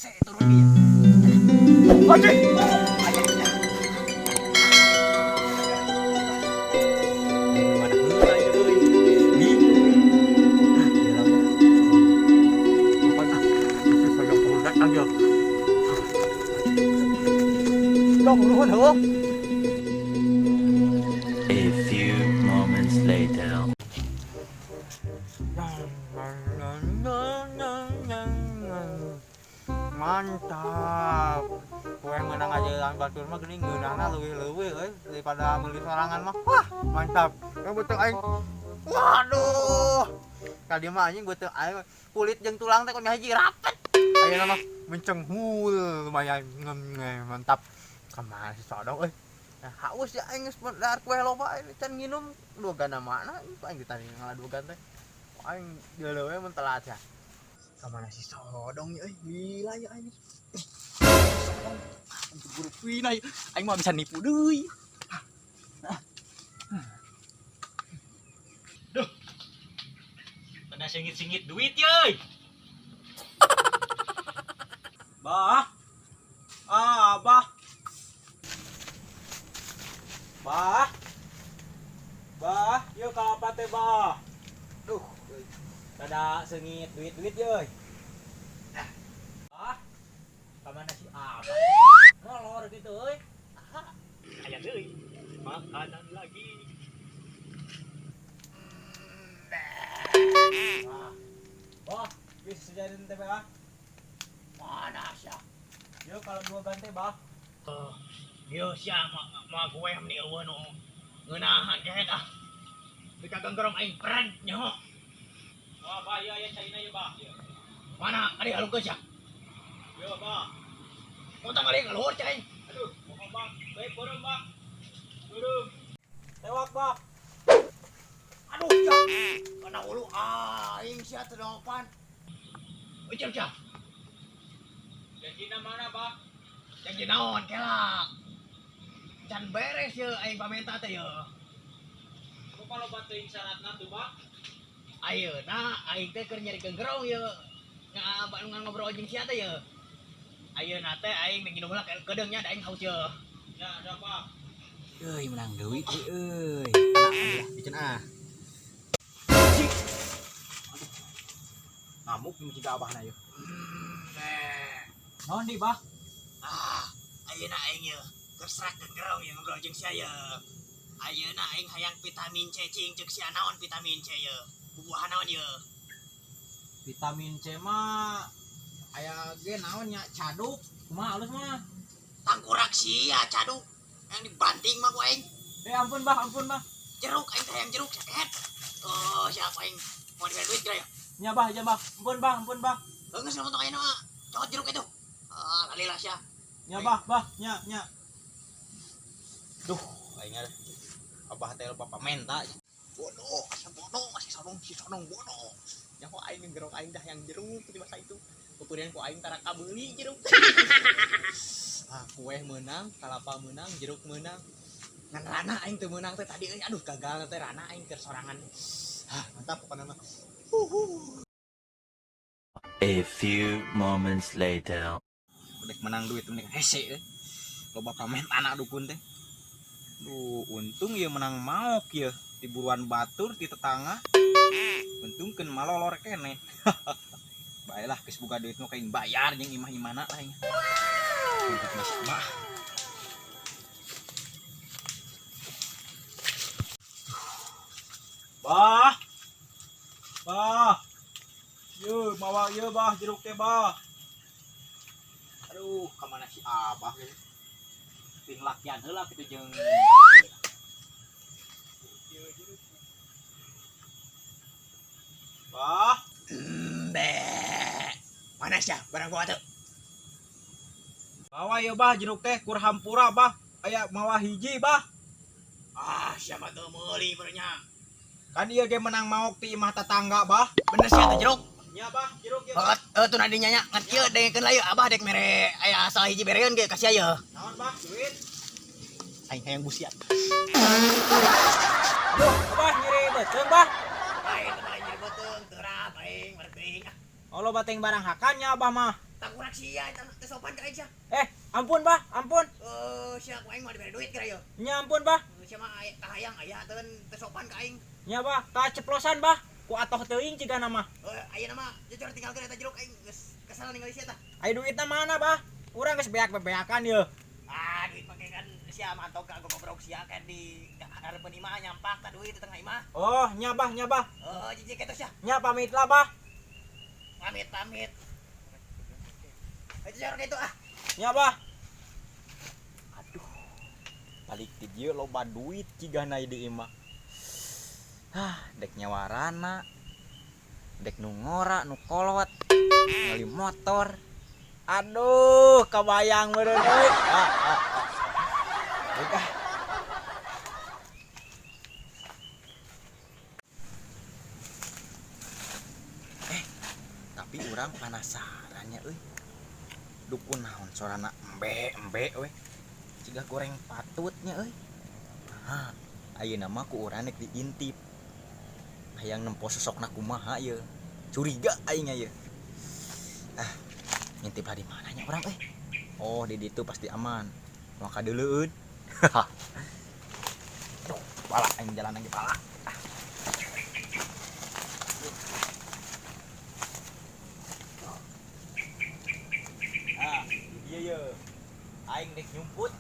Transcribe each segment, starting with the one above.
hese turun dia. Wajib. A few moments later. Mantap. Kue menang aja yang batur mah gini ngeunahna leuwih-leuwih euy daripada meuli sorangan mah. Wah, mantap. Yang betul aing. Waduh. Ka dieu mah anjing betul aing kulit jeung tulang teh kumaha hiji rapet. Ayeuna mah mencenghul lumayan mantap. Kamana si sodong euy. Nah, haus ya aing geus dar kue loba ini can nginum duagan mana aing ditanya ngaladugan teh. Aing deuleuh we mun telat ya. Kamana si sodong euy gila ya aing. Sodong buru pinai aing mah bisa nipu deui. Duh. Pada singit-singit duit yeuy. Bah. Bah. Bah. Bah, yuk ka apa teh, Bah? Duh, Tada sengit duit-duit yeuy. Ah. Ka mana si Abah? Molor gitu euy. Aya deui. Makanan lagi. Bah, bisa sejarin teh, Bah. mana sia? Yuk kalau dua ganti, Bah. Yo sia mah gue meni eueuh nu ngeunahan kehe dah. Bika ganggerong aing prank nyaho. Wah, Bah, ya caina ya, Bah. Mana? Ari halungkeun sia. Yo, Bah. Montang ari ngaluhur cai. Aduh, mohon Bang. Baik beureum, Bah. Beureum. Tewak, Bah. Aduh, ya. Kana ulu aing sia teu dopan. Ucap, Cak. Janjina mana, Bah? Janji naon kela? Can beres ye aing pamenta teh ye. Ku kalau batuin syaratna tuh, Bah. Ayeuna aing teh keur nyari genggerong ye. Ngobrol jeung sia teh ye. Ayeuna teh aing nginum heula kedeungnya da aing haus ye. Ya, ada, Pak. Euy menang deui euy. Nah, bikin ah. Ngamuk mencegah abahna yeuh. Naon di, Bah? Ayeuna aing ye keur srak genggerong ye ngobrol jeung sia ye. Ayeuna aing hayang vitamin C cing ceuk sia naon vitamin C ye. Bubuhan naon ye? Vitamin C mah aya ge naon nya caduk. Kumaha alus mah? Tangkurak sia caduk. Yang dibanting mah ku aing. Ampun, Bah, ampun, Bah. Jeruk aing teh hayang jeruk sakehet. Oh, siapa aing mau diberi duit kira ya? Nya, Bah, aja, Bah. Ampun, Bah, ampun, Bah. Geus nu tong ayeuna mah. Cokot jeruk itu. Lalilah sia. Nya, Bah, nya. Duh, aing ada. Abah teh lupa pamenta. Bodoh, asa bodoh, masih si sodong bodoh. Nyaho aing nggerong aing dah yang jeruk di masa itu. Kemudian ku aing tara kabeuli jeruk. Kue menang, kalapa menang, jeruk menang. Ngan Rana aing teu menang teh tadi euy. Aduh, gagal teh Rana aing keur sorangan. Mantap pokona mah. A few moments later. Udah menang duit mending hese euy. Loba pamen anak dukun teh. Duh, untung ya menang maok ya di buruan batur di tetangga. Untung kan malolor kene. Baiklah geus boga duit nu kaing bayar jeung imah-imana lah nya. Mas bah. Bah. Bah. Yeuh, mawa ieu, Bah, jeruk teh, Bah. Aduh, ka mana si Abah ge? Ting lakian heula kitu jeung Bah. Mana sih barang gua tuh? Bawa ieu, Bah, jeruk teh kur hampura, Bah. Aya mawa hiji, Bah. Siapa tuh meuli bernya? Kan ieu ge menang maok ti imah tetangga, Bah. Bener sih atuh jeruk. Nya, Bah, jeruk ieu. Tuh nadinya nya ngan ieu dengekeun lah ieu Abah dek mere aya asal hiji bereun ge kasih aya. Naon, Bah, duit? Aing hayang busiat. Aduh, Bah, nyeri beuteung, Bah. Aing teh nyeri beuteung teurap aing merting. Allah bateng barang hakannya, Abah mah. Tak kurang sia eta teu sopan ka aing sia. Ampun bah, ampun. Sia ku aing mau diberi duit kira yo. Nya ampun bah. Sia mah kahayang aya teu sopan ka aing. Nya bah, kaceplosan bah. Ku atoh teuing ciga nama. Ayeuna mah jujur tinggalkeun eta jeruk aing geus kesana ningali sia tah. Aya duitna mana bah? Urang geus beak-beakan ye. Duit pake kan sia mantog ka gobrok sia kan di hareupeun imah nyampak ka duit di tengah imah. Oh, nya bah. Jijik eta sia. Nya pamit lah bah. Pamit. Ayo jorok itu ah. Nya bah. Aduh. Balik di dieu loba duit cigana di imah. Dek nyawarana. Dek nu ngora, nu kolot. Ngali motor. Aduh, kebayang meureun euy. Tapi orang penasarannya euy. Dukun naon sorana embe we. Ciga goreng patutnya euy. Ayeuna mah ku urang rek diintip. Hayang nempo sosokna kumaha ye. Curiga aing ye. Ngintip di mananya orang euy. Oh, di ditu pasti aman. Maka deuleueun. Aduh, pala aing jalan lagi pala. Iya ye. Aing dek nyumput.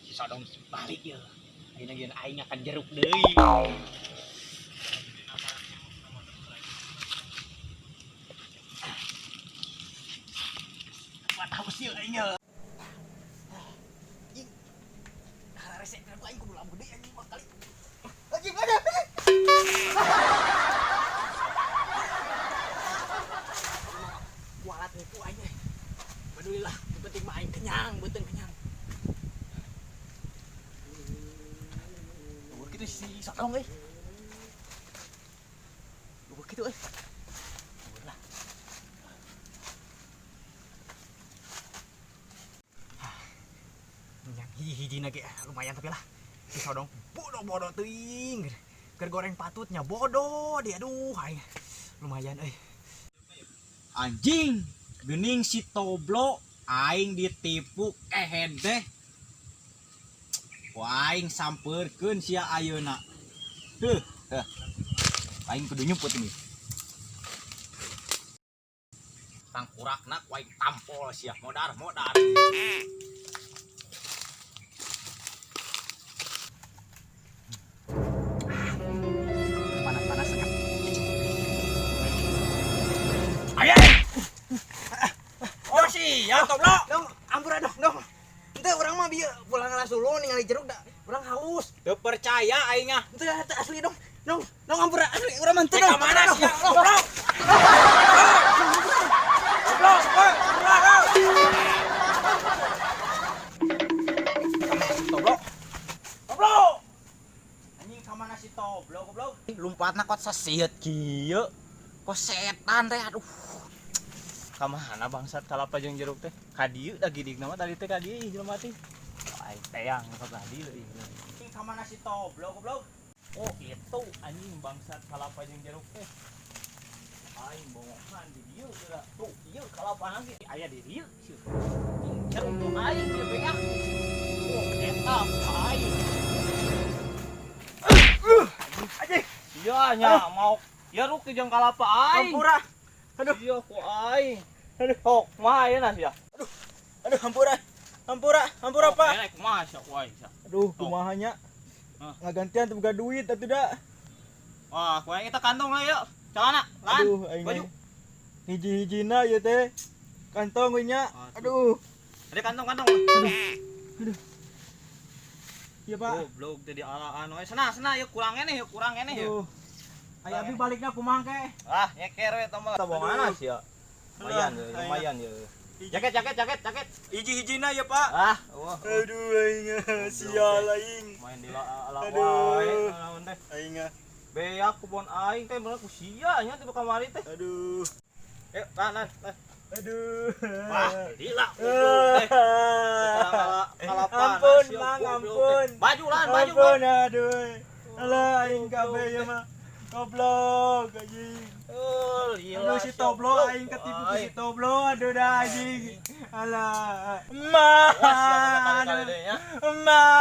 Si Sodong balik ya. Ayeuna aing akan jeruk deui. Tahu sih aing ya. Resep aing kudu lambu deui anjing bakal. Anjing ada. Kualat nipu aing. Alhamdulillah, yang penting mah aing kenyang, beuteung kenyang. Luhur kitu si Sodong euy. Luhur kitu euy. Luhur lah. Yang hiji lagi lumayan tapi lah. Si Sodong bodoh teuing. Keur goreng patutnya bodoh dia aduh aing. Lumayan euy. Anjing, geuning si Toblo aing ditipu deh. Aing sampeurkeun sia ayeuna. Aing kudu nyumput ini. Tangkurakna ku aing tampol sia modar. Panas-panas kan. Oh sia Toblo. Dong, ampura dong. Ente urang mah bieu pulang ngalas dulu ningali jeruk da. Urang haus. Teu percaya aing ah. Ente asli dong. Dong ampura asli urang mah teu Ka dong. mana sia Toblo? Toblo. Anjing ka mana si Toblo goblok? Lumpatna kok sasieut kieu. Kok setan teh aduh. Kamana bangsat kalapa jeung jeruk teh? Ka dieu da gidigna mah tadi teh ka dieu jelema teh. Ai teang ka tadi leuy. Anjing ka mana si Toblo goblok? Oh, itu anjing bangsat kalapa jeung jeruk teh. Aing bongohan di dieu geura. Tuh, ieu kalapa lagi aya di dieu. Jeruk tuh aing dieu beak. Oh, eta aing. Anjing. Iya nya mau jeruk jeung kalapa aing. Hampura. Aduh, iya ku aing. Aduh, hok mah ayeuna sia. Aduh, hampura Pak. Enak kumaha sia ku aing sia. Aduh, kumaha nya? Ngagantian teu boga duit atuh da. Wah, ku aing eta kantong lah yuk. Celana, lan. Aduh, aing baju. Hiji-hijina ieu teh. Kantong we nya. Aduh. Ada kantong. Aduh. Iya, Pak. Goblok teh dialaan we. Sana yuk kurang eneh yuk. Aduh. Aya abi balikna kumaha ke? Nyeker we tombol. Tabonganna sia. Lumayan ya. Jaket. Hiji-hijina ya, Pak. Aduh aing sial aing. Main di ala wae naon teh. Aing beak kubon aing teh bener ku sia nya tiba kamari teh. Aduh. Lan. Aduh. Wah, gila. Ampun, Mang, ampun. Baju. Ampun, aduh. Alah aing kabeh ya mah. Goblok anjing. Aduh si Toblo aing ketipu ku si Toblo. Aduh dah anjing. Alah. Emak. Wah, siapa kali-kali deh ya. Emak.